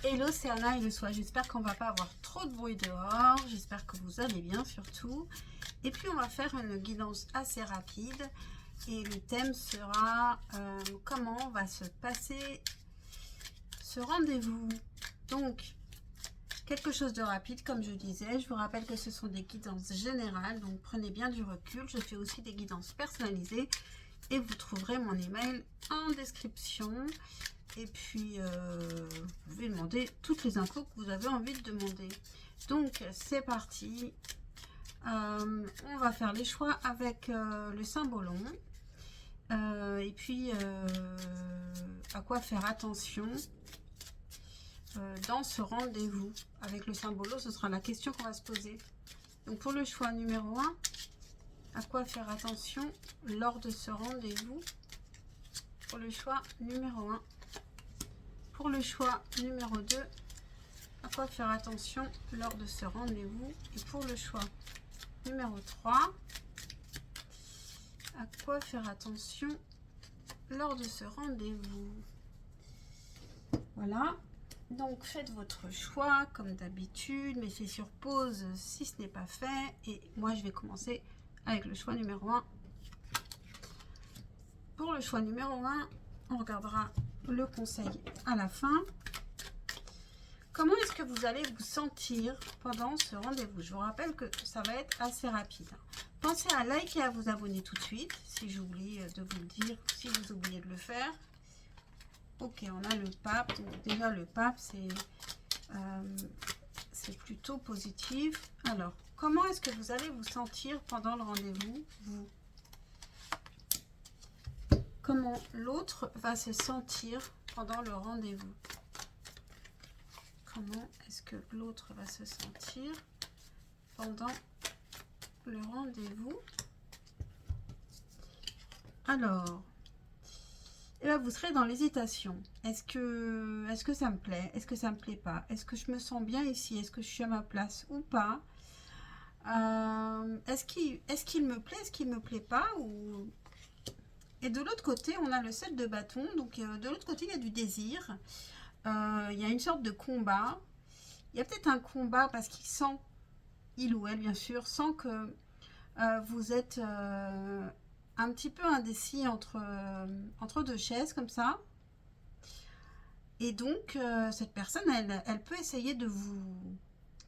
Hello, c'est Anna et le soir. J'espère qu'on va pas avoir trop de bruit dehors. J'espère que vous allez bien surtout. Et puis on va faire une guidance assez rapide. Et le thème sera comment va se passer ce rendez-vous. Donc, quelque chose de rapide, comme je disais. Je vous rappelle que ce sont des guidances générales. Donc prenez bien du recul. Je fais aussi des guidances personnalisées. Et vous trouverez mon email en description. Et puis, vous pouvez demander toutes les infos que vous avez envie de demander. Donc, c'est parti. On va faire les choix avec le symbolon. Et puis, à quoi faire attention dans ce rendez-vous. Avec le symbolo, ce sera la question qu'on va se poser. Donc, pour le choix numéro 1, à quoi faire attention lors de ce rendez-vous. Pour le choix numéro 1. Pour le choix numéro 2, à quoi faire attention lors de ce rendez-vous. Et pour le choix numéro 3, à quoi faire attention lors de ce rendez-vous. Voilà, donc faites votre choix comme d'habitude, mettez sur pause si ce n'est pas fait. Et moi, je vais commencer avec le choix numéro 1. Pour le choix numéro 1, on regardera le conseil à la fin. Comment est-ce que vous allez vous sentir pendant ce rendez-vous? Je vous rappelle que ça va être assez rapide. Pensez à liker et à vous abonner tout de suite, si j'oublie de vous le dire, si vous oubliez de le faire. Ok, on a le pape. Donc déjà, le pape, c'est plutôt positif. Alors, comment est-ce que vous allez vous sentir pendant le rendez-vous, vous? Comment l'autre va se sentir pendant le rendez-vous? Comment est-ce que l'autre va se sentir pendant le rendez-vous? Alors, eh bien, vous serez dans l'hésitation. Est-ce que ça me plaît? Est-ce que ça me plaît pas? Est-ce que je me sens bien ici? Est-ce que je suis à ma place ou pas? Est-ce qu'il me plaît? Est-ce qu'il me plaît pas? Et de l'autre côté, on a le 7 de bâton. Donc, de l'autre côté, il y a du désir. Il y a une sorte de combat. Il y a peut-être un combat parce qu'il sent, il ou elle, bien sûr, sent que vous êtes un petit peu indécis entre deux chaises, comme ça. Et donc, cette personne, elle peut essayer de vous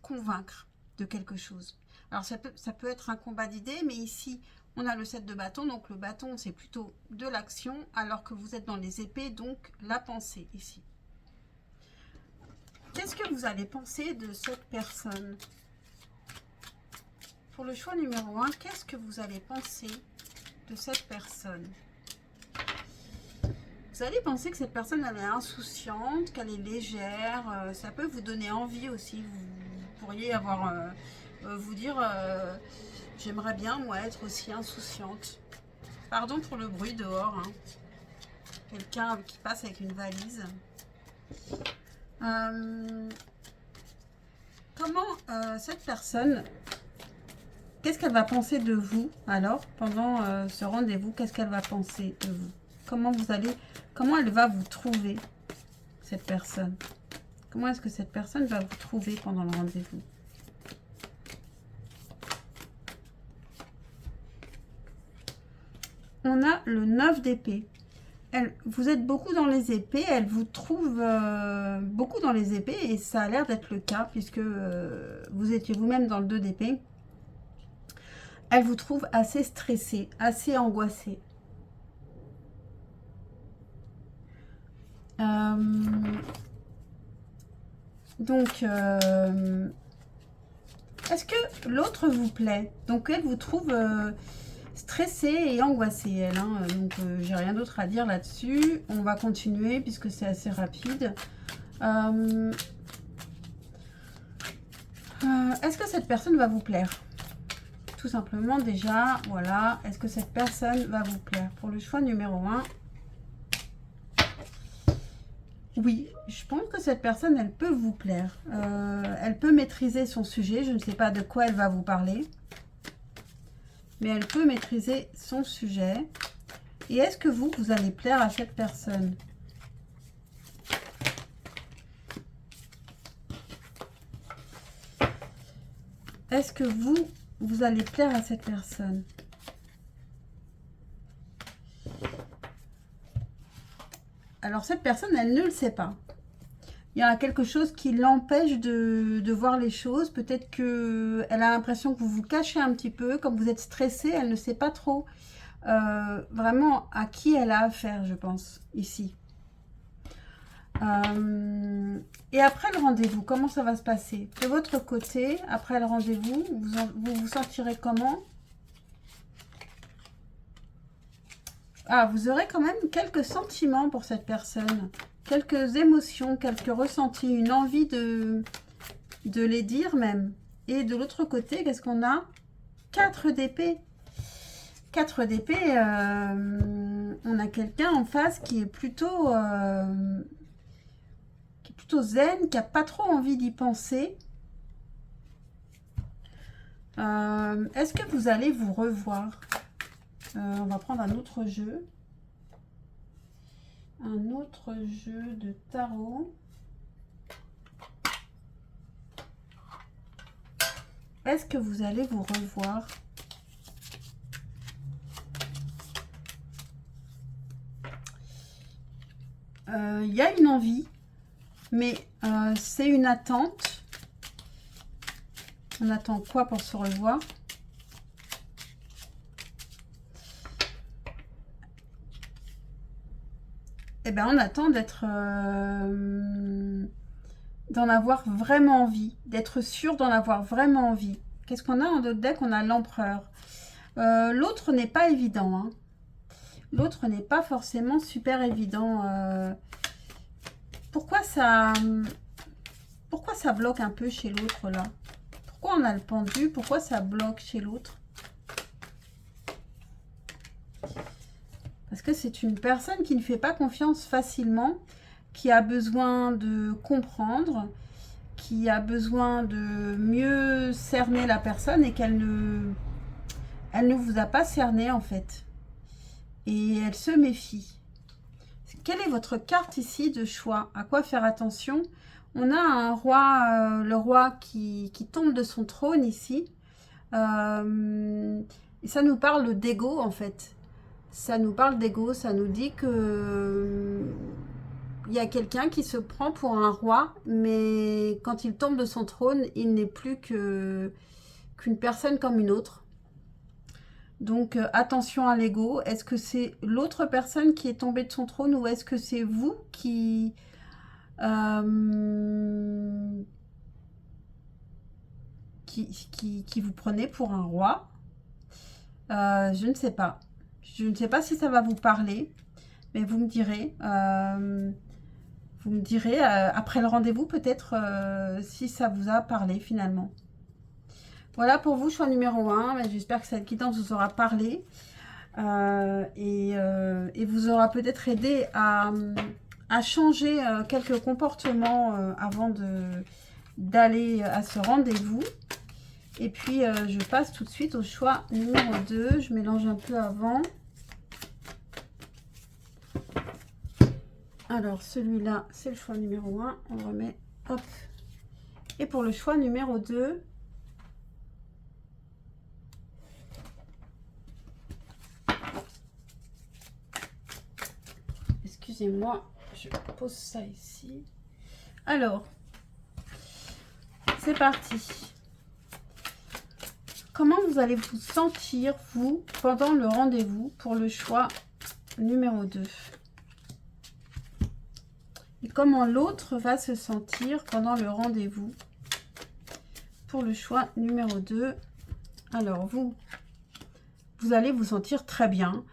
convaincre de quelque chose. Alors, ça peut être un combat d'idées, mais ici, on a le 7 de bâton. Donc, le bâton, c'est plutôt de l'action, alors que vous êtes dans les épées, donc la pensée, ici. Qu'est-ce que vous allez penser de cette personne? Pour le choix numéro 1, qu'est-ce que vous allez penser de cette personne? Vous allez penser que cette personne, elle est insouciante, qu'elle est légère. Ça peut vous donner envie aussi. Vous pourriez vous dire, j'aimerais bien, moi, être aussi insouciante. Pardon pour le bruit dehors. Hein. Quelqu'un qui passe avec une valise. Comment cette personne, qu'est-ce qu'elle va penser de vous alors pendant ce rendez-vous? Qu'est-ce qu'elle va penser de vous? Comment elle va vous trouver, cette personne? Comment est-ce que cette personne va vous trouver pendant le rendez-vous? On a le 9 d'épée. Vous êtes beaucoup dans les épées, elle vous trouve beaucoup dans les épées et ça a l'air d'être le cas puisque vous étiez vous-même dans le 2 d'épée. Elle vous trouve assez stressé, assez angoissé. Donc, est-ce que l'autre vous plaît? Donc, elle vous trouve stressée et angoissée, elle. Hein. Donc, j'ai rien d'autre à dire là-dessus. On va continuer puisque c'est assez rapide. Est-ce que cette personne va vous plaire? Tout simplement, déjà, voilà. Est-ce que cette personne va vous plaire? Pour le choix numéro 1, oui, je pense que cette personne, elle peut vous plaire. Elle peut maîtriser son sujet. Je ne sais pas de quoi elle va vous parler. Mais elle peut maîtriser son sujet. Et est-ce que vous allez plaire à cette personne? Est-ce que vous allez plaire à cette personne? Alors, cette personne, elle ne le sait pas. Il y a quelque chose qui l'empêche de voir les choses. Peut-être qu'elle a l'impression que vous vous cachez un petit peu. Comme vous êtes stressé, elle ne sait pas trop vraiment à qui elle a affaire, je pense, ici. Et après le rendez-vous, comment ça va se passer? De votre côté, après le rendez-vous, vous vous sentirez comment? Ah, vous aurez quand même quelques sentiments pour cette personne. Quelques émotions, quelques ressentis, une envie de les dire même. Et de l'autre côté, qu'est-ce qu'on a? 4 d'épée. 4 d'épée, on a quelqu'un en face qui est plutôt zen, qui n'a pas trop envie d'y penser. Est-ce que vous allez vous revoir? On va prendre un autre jeu. Un autre jeu de tarot. Est-ce que vous allez vous revoir? Il y a une envie, mais c'est une attente. On attend quoi pour se revoir? Eh bien, on attend d'en avoir vraiment envie, d'être sûr d'en avoir vraiment envie. Qu'est-ce qu'on a en d'autres deck? On a l'empereur. L'autre n'est pas évident, hein. L'autre n'est pas forcément super évident. Pourquoi ça bloque un peu chez l'autre là? Pourquoi on a le pendu? Pourquoi ça bloque chez l'autre? Parce que c'est une personne qui ne fait pas confiance facilement, qui a besoin de comprendre, qui a besoin de mieux cerner la personne et qu'elle ne vous a pas cerné en fait. Et elle se méfie. Quelle est votre carte ici de choix? À quoi faire attention? On a un roi, le roi qui tombe de son trône ici. Et ça nous parle d'ego en fait. Ça nous parle d'ego, ça nous dit que il y a quelqu'un qui se prend pour un roi, mais quand il tombe de son trône, il n'est plus qu'une personne comme une autre. Donc attention à l'ego. Est-ce que c'est l'autre personne qui est tombée de son trône ou est-ce que c'est vous qui vous prenez pour un roi? Je ne sais pas. Je ne sais pas si ça va vous parler, mais vous me direz. Après le rendez-vous, peut-être si ça vous a parlé finalement. Voilà pour vous, choix numéro 1. J'espère que cette guidance vous aura parlé et vous aura peut-être aidé à changer quelques comportements avant d'aller à ce rendez-vous. Et puis, je passe tout de suite au choix numéro 2. Je mélange un peu avant. Alors, celui-là, c'est le choix numéro 1. On remet, hop. Et pour le choix numéro 2, excusez-moi, je pose ça ici. Alors, c'est parti. Comment vous allez vous sentir, vous, pendant le rendez-vous pour le choix numéro 2? Et comment l'autre va se sentir pendant le rendez-vous pour le choix numéro 2? Alors, vous allez vous sentir très bien.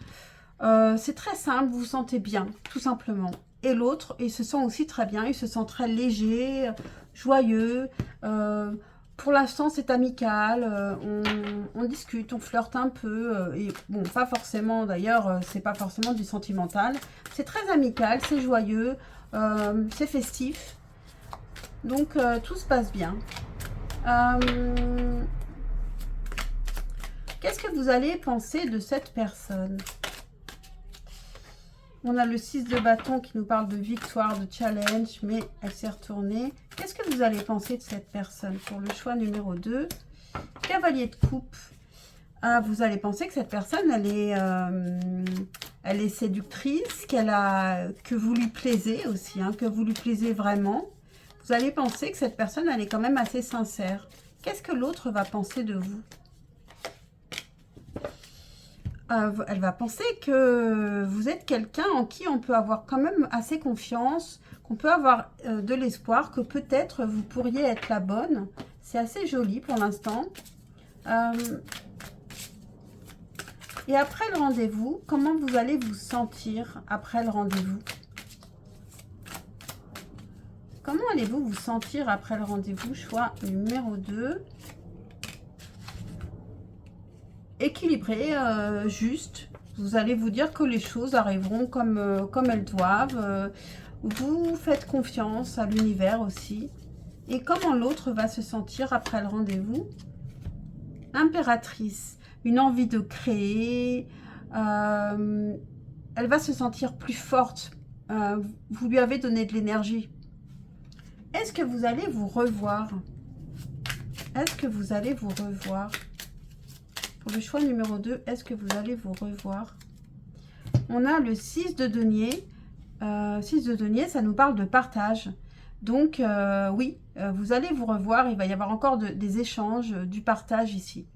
C'est très simple, vous vous sentez bien, tout simplement. Et l'autre, il se sent aussi très bien, il se sent très léger, joyeux. Pour l'instant, c'est amical, on discute, on flirte un peu. Et bon, pas forcément, d'ailleurs, c'est pas forcément du sentimental. C'est très amical, c'est joyeux, c'est festif. Donc, tout se passe bien. Qu'est-ce que vous allez penser de cette personne? On a le 6 de bâton qui nous parle de victoire, de challenge, mais elle s'est retournée. Qu'est-ce que vous allez penser de cette personne pour le choix numéro 2? Cavalier de coupe. Vous allez penser que cette personne, elle est séductrice, que vous lui plaisez aussi, hein, que vous lui plaisez vraiment. Vous allez penser que cette personne, elle est quand même assez sincère. Qu'est-ce que l'autre va penser de vous? Elle va penser que vous êtes quelqu'un en qui on peut avoir quand même assez confiance, qu'on peut avoir de l'espoir, que peut-être vous pourriez être la bonne. C'est assez joli pour l'instant. Et après le rendez-vous, comment vous allez vous sentir après le rendez-vous? Comment allez-vous vous sentir après le rendez-vous? Choix numéro 2. Équilibré, juste. Vous allez vous dire que les choses arriveront comme elles doivent. Vous faites confiance à l'univers aussi. Et comment l'autre va se sentir après le rendez-vous? Impératrice. Une envie de créer. Elle va se sentir plus forte. Vous lui avez donné de l'énergie. Est-ce que vous allez vous revoir? Est-ce que vous allez vous revoir? Pour le choix numéro 2, est-ce que vous allez vous revoir? On a le 6 de denier. 6 de denier, ça nous parle de partage. Donc, oui, vous allez vous revoir. Il va y avoir encore des échanges, du partage ici.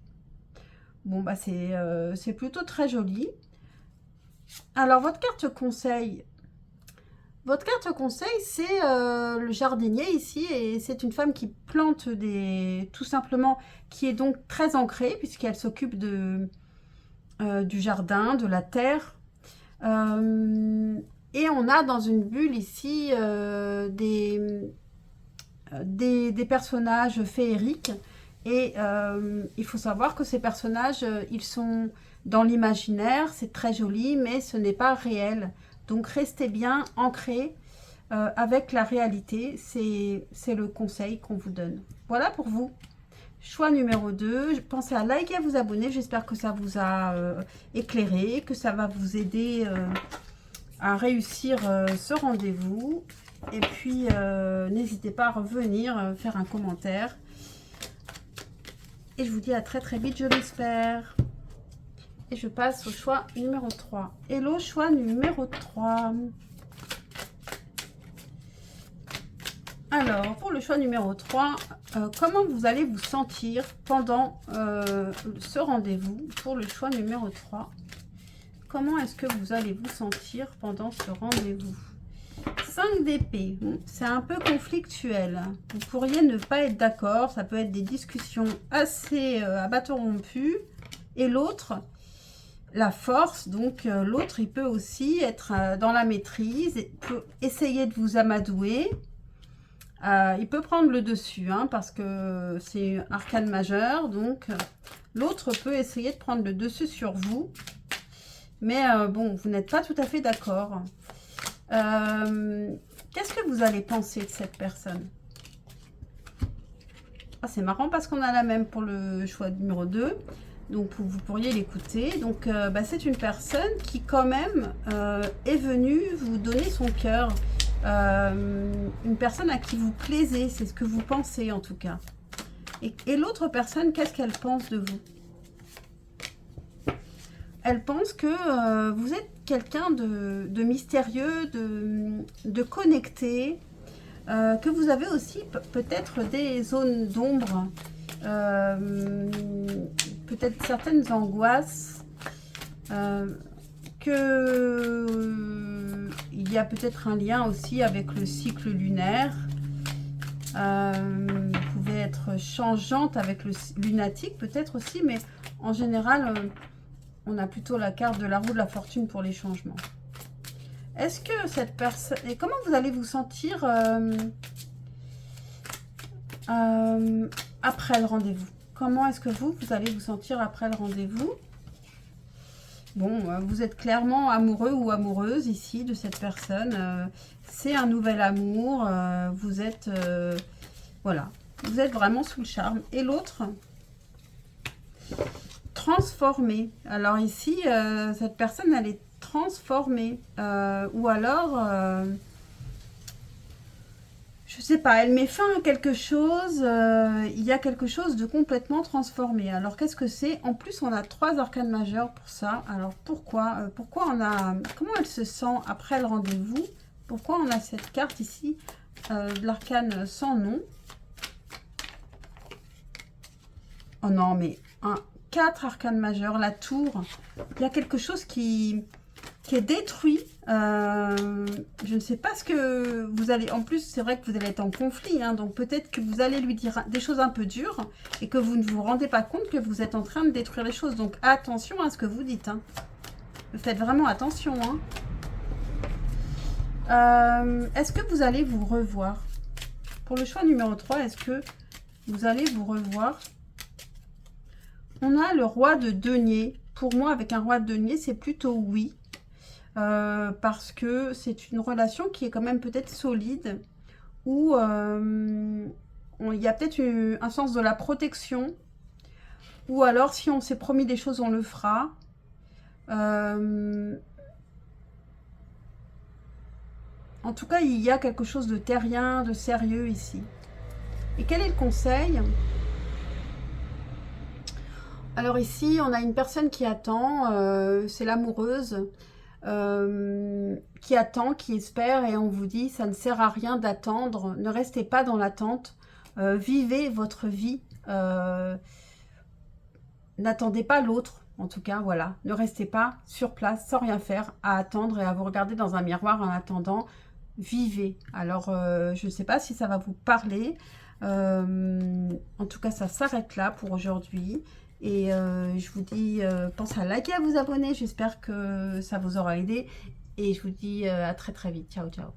Bon, bah c'est plutôt très joli. Alors, votre carte conseil. Votre carte conseil, c'est le jardinier ici. Et c'est une femme qui plante tout simplement, qui est donc très ancrée, puisqu'elle s'occupe du jardin, de la terre. Et on a dans une bulle ici des personnages féeriques. Et il faut savoir que ces personnages, ils sont dans l'imaginaire, c'est très joli, mais ce n'est pas réel. Donc restez bien ancrés avec la réalité, c'est le conseil qu'on vous donne. Voilà pour vous. Choix numéro 2, pensez à liker et à vous abonner, j'espère que ça vous a éclairé, que ça va vous aider à réussir ce rendez-vous. Et puis n'hésitez pas à revenir faire un commentaire. Et je vous dis à très très vite, je l'espère. Et je passe au choix numéro 3. Hello, choix numéro 3. Alors, pour le choix numéro 3, comment vous allez vous sentir pendant ce rendez-vous? Pour le choix numéro 3, comment est-ce que vous allez vous sentir pendant ce rendez-vous? 5 d'épée, c'est un peu conflictuel. Vous pourriez ne pas être d'accord, ça peut être des discussions assez à bâton rompu. Et l'autre, la force, donc l'autre, il peut aussi être dans la maîtrise, il peut essayer de vous amadouer. Il peut prendre le dessus, hein, parce que c'est arcane majeur, donc l'autre peut essayer de prendre le dessus sur vous. Mais bon, vous n'êtes pas tout à fait d'accord. Qu'est-ce que vous allez penser de cette personne? C'est marrant parce qu'on a la même pour le choix numéro 2. Donc, vous pourriez l'écouter. Donc, c'est une personne qui, quand même, est venue vous donner son cœur. Une personne à qui vous plaisez. C'est ce que vous pensez, en tout cas. Et l'autre personne, qu'est-ce qu'elle pense de vous? Elle pense que vous êtes quelqu'un de mystérieux, de connecté, que vous avez aussi peut-être des zones d'ombre, peut-être certaines angoisses, il y a peut-être un lien aussi avec le cycle lunaire. Vous pouvez être changeante avec le lunatique peut-être aussi, mais en général, on a plutôt la carte de la roue de la fortune pour les changements. Est-ce que cette personne... Et comment vous allez vous sentir après le rendez-vous? Comment est-ce que vous allez vous sentir après le rendez-vous? Bon, vous êtes clairement amoureux ou amoureuse ici de cette personne. C'est un nouvel amour. Vous êtes... voilà. Vous êtes vraiment sous le charme. Et l'autre, transformée. Alors ici, cette personne, elle est transformée. Ou alors, je je sais pas, elle met fin à quelque chose, il y a quelque chose de complètement transformé. Alors qu'est-ce que c'est? En plus on a 3 arcanes majeures pour ça. Alors pourquoi on a, comment elle se sent après le rendez-vous? Pourquoi on a cette carte ici, de l'arcane sans nom? Oh non, mais 4 arcanes majeures, la tour. Il y a quelque chose qui est détruit. Je ne sais pas ce que vous allez... En plus, c'est vrai que vous allez être en conflit. Hein, donc peut-être que vous allez lui dire des choses un peu dures et que vous ne vous rendez pas compte que vous êtes en train de détruire les choses. Donc attention à ce que vous dites. Hein. Faites vraiment attention. Hein. Est-ce que vous allez vous revoir? Pour le choix numéro 3, est-ce que vous allez vous revoir? On a le roi de denier. Pour moi, avec un roi de denier, c'est plutôt oui. Parce que c'est une relation qui est quand même peut-être solide. Où il y a peut-être un sens de la protection. Ou alors, si on s'est promis des choses, on le fera. En tout cas, il y a quelque chose de terrien, de sérieux ici. Et quel est le conseil ? Alors ici, on a une personne qui attend, c'est l'amoureuse, qui attend, qui espère, et on vous dit, ça ne sert à rien d'attendre, ne restez pas dans l'attente, vivez votre vie, n'attendez pas l'autre, en tout cas, voilà, ne restez pas sur place sans rien faire, à attendre et à vous regarder dans un miroir en attendant, vivez. Alors, je ne sais pas si ça va vous parler, en tout cas, ça s'arrête là pour aujourd'hui. Et je vous dis, pensez à liker, à vous abonner. J'espère que ça vous aura aidé. Et je vous dis à très très vite. Ciao, ciao.